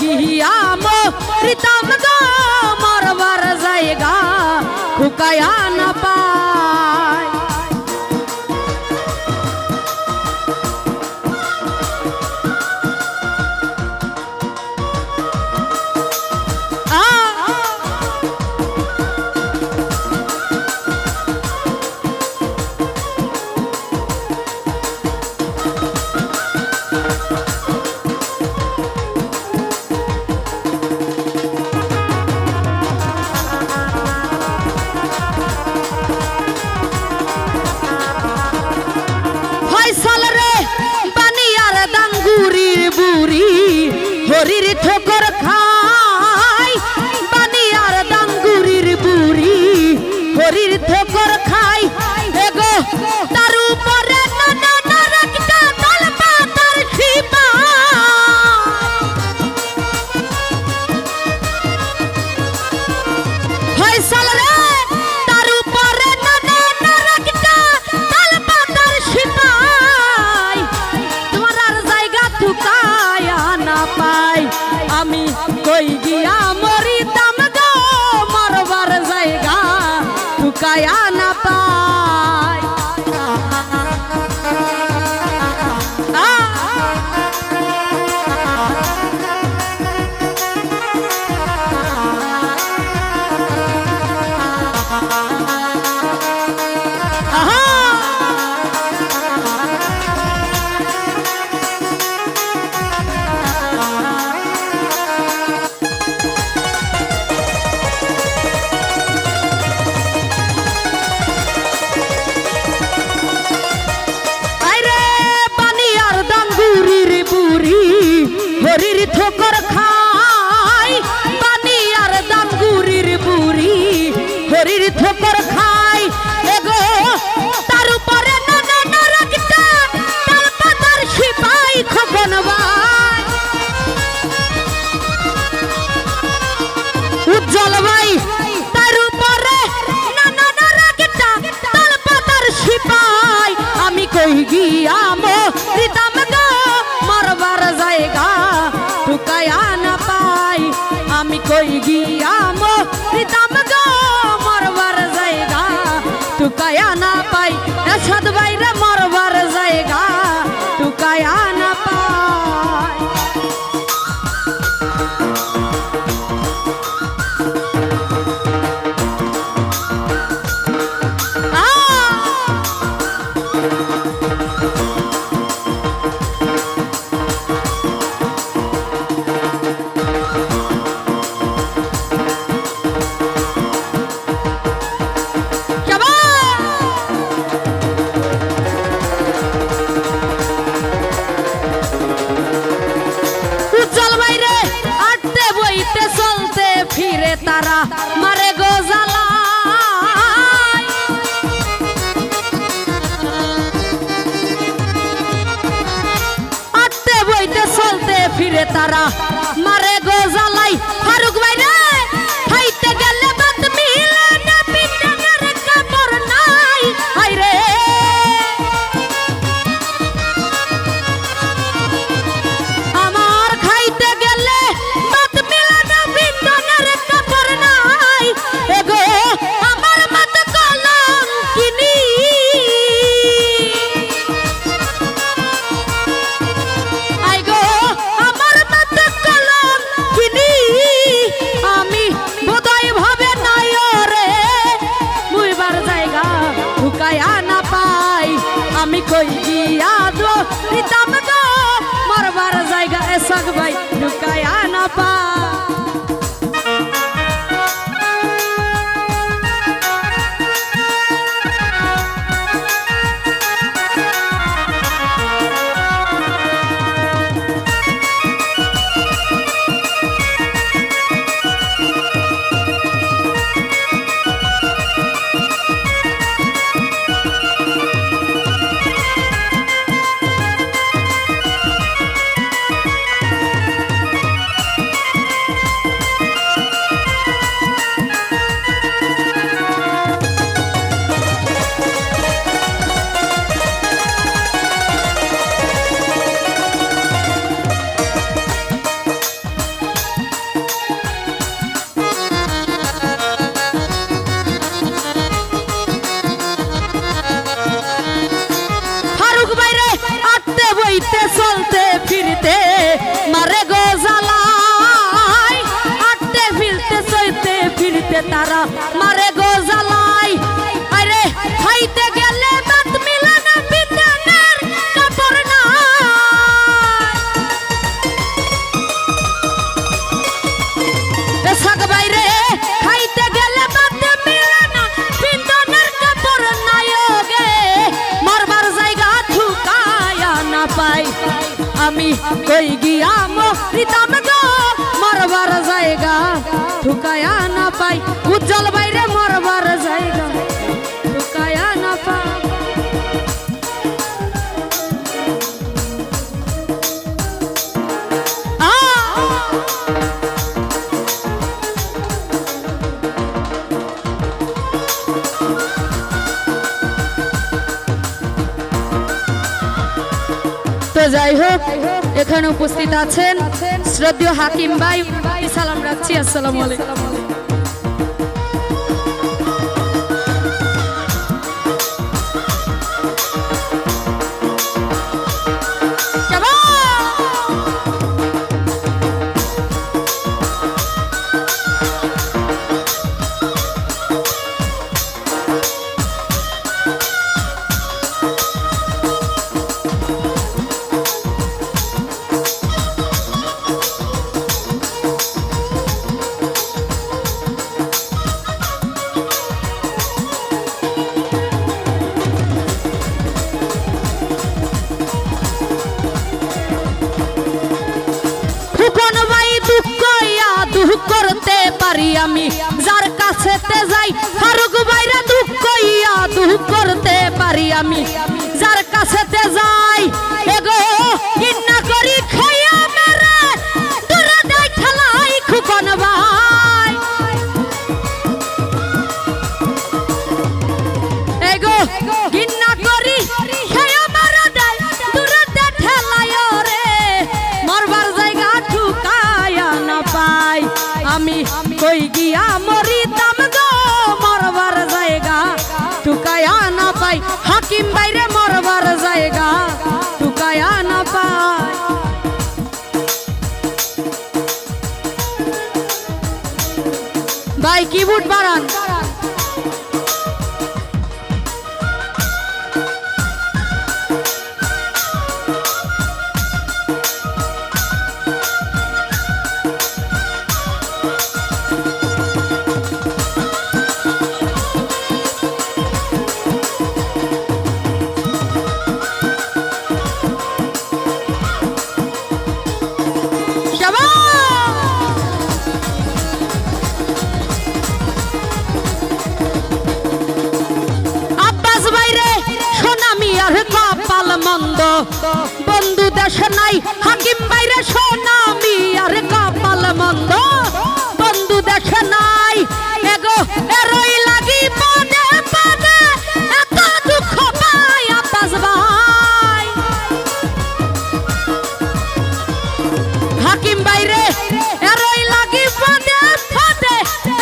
গিয়া মরিতাম গো মরবার জায়গা খুকায়া না পায়। হরির ঠোকর খায় বানিয়ার দাঙ্গুরির বুড়ি হরির ঠোকর খায় এগো তার উপরে একটা তাল পাতার শিপা ফয়সাল রে তার উপরে একটা তাল পাতার শিপাই তোমার আর জায়গা তুকায়া না পাই। আমি কই গিয়া মরিতাম গো মরবার জায়গা তুকায়া না পাই। হরির ঠোকর খায় বানিয়ার দাঙ্গুরির বুড়ি হরির ঠোকর খায় এগো তার উপরে একটা তাল পাতার শিপাই খোকন ভাই উজ্জ্বল ভাই তার উপরে একটা তাল পাতার শিপাই আমি কই গিয়া মরিতাম গো মরবার জায়গা তুকায়া না পাই। আমি কই গিয়া মরিতাম গো মরবার জায়গা তুকায়া না পাই। এরশাদ ভাইরে মরবার জায়গা তুকায়া না পাই। আমি কই গিয়া মরিতাম গো মরবার জায়গা ঠুকায়া না পাই উজ্জ্বল বাইরে মরবার জায়গা ঠুকায়া না পাই তো যাই হোক এখানে উপস্থিত আছেন শ্রদ্ধেয় হাকিম ভাই সালাম রাখছি আসসালামু আলাইকুম করতে পারি আমি যার কাছেতে যাই ফারুক ভাইরা দুঃখ কইয়া দুঃখ করতে পারি আমি যার কাছেতে যাই এগো কিন্না করি খাইয়া মেরে তোরা দেখ খেলাই খুকন ভাই এগো কিন্না করি খাইয়া মেরে দেয় তোরা দেখ খেলাই রে মরবার জায়গা ঠুকায়া না পাই আমি কই গিয়া মরিতাম গো মরবার জায়গা ঠুকায়া না পাই হাকিম বাইরে মরবার জায়গা ঠুকায়া না পাই ভাই কিবোর্ড বাড়ান মন্দ বন্ধু দেশ নাই হাকিম বাইরে সোনামি আর কপাল মন্দ বন্ধু দেশ নাই এগো এরই লাগি মনে মনে এত দুঃখ পাই আব্বাস ভাই হাকিম বাইরে এরই লাগি মনে মনে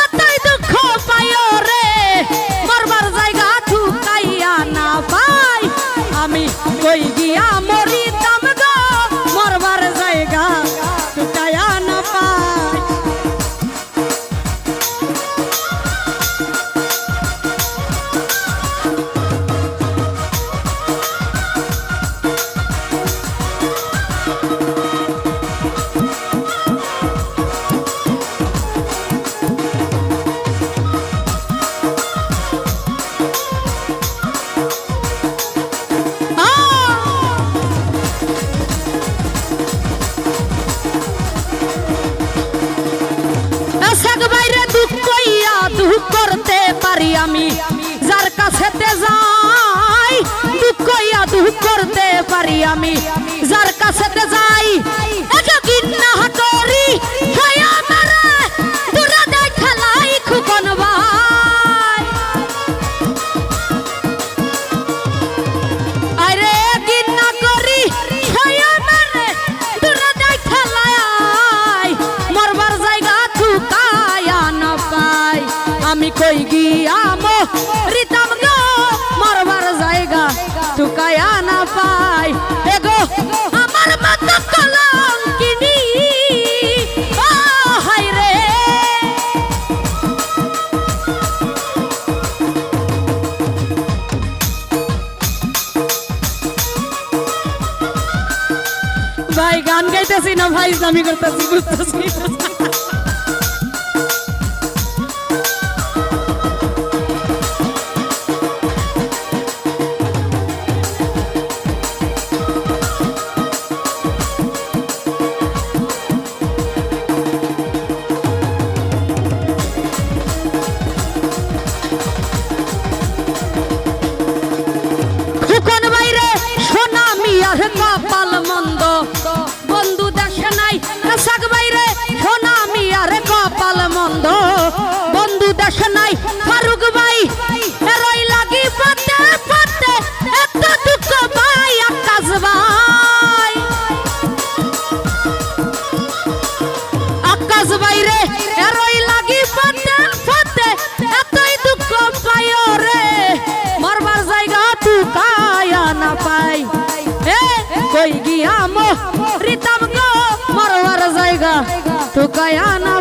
এতই দুঃখ পাই রে মরবার জায়গা ঠুকাইয়া না পাই আমি কই গিয়া মরিতাম গো মরবার জায়গা ঠুকায়া না পাই করতে পারি আমি যার কাছেতে যাই দুঃখ কইয়া দুঃখ করতে পারি আমি যার কাছেতে যাই একা কিন্না করি খায়া মারে তোরা দেখ খেলাই খুকন ভাই আরে কিন্না করি খায়া মারে তোরা দেখ খেলাই মরবার জায়গা ঠুকায়া না পাই আমি কই গিয়া মরিতাম গো মরবার জায়গা ঠুকায়া না পাই এগো আমার মত কলঙ্কিনী হাই রে ভাই গান গাইতেছি না ভাই আমি করতেছি বুঝতেছি ঠুকায়া না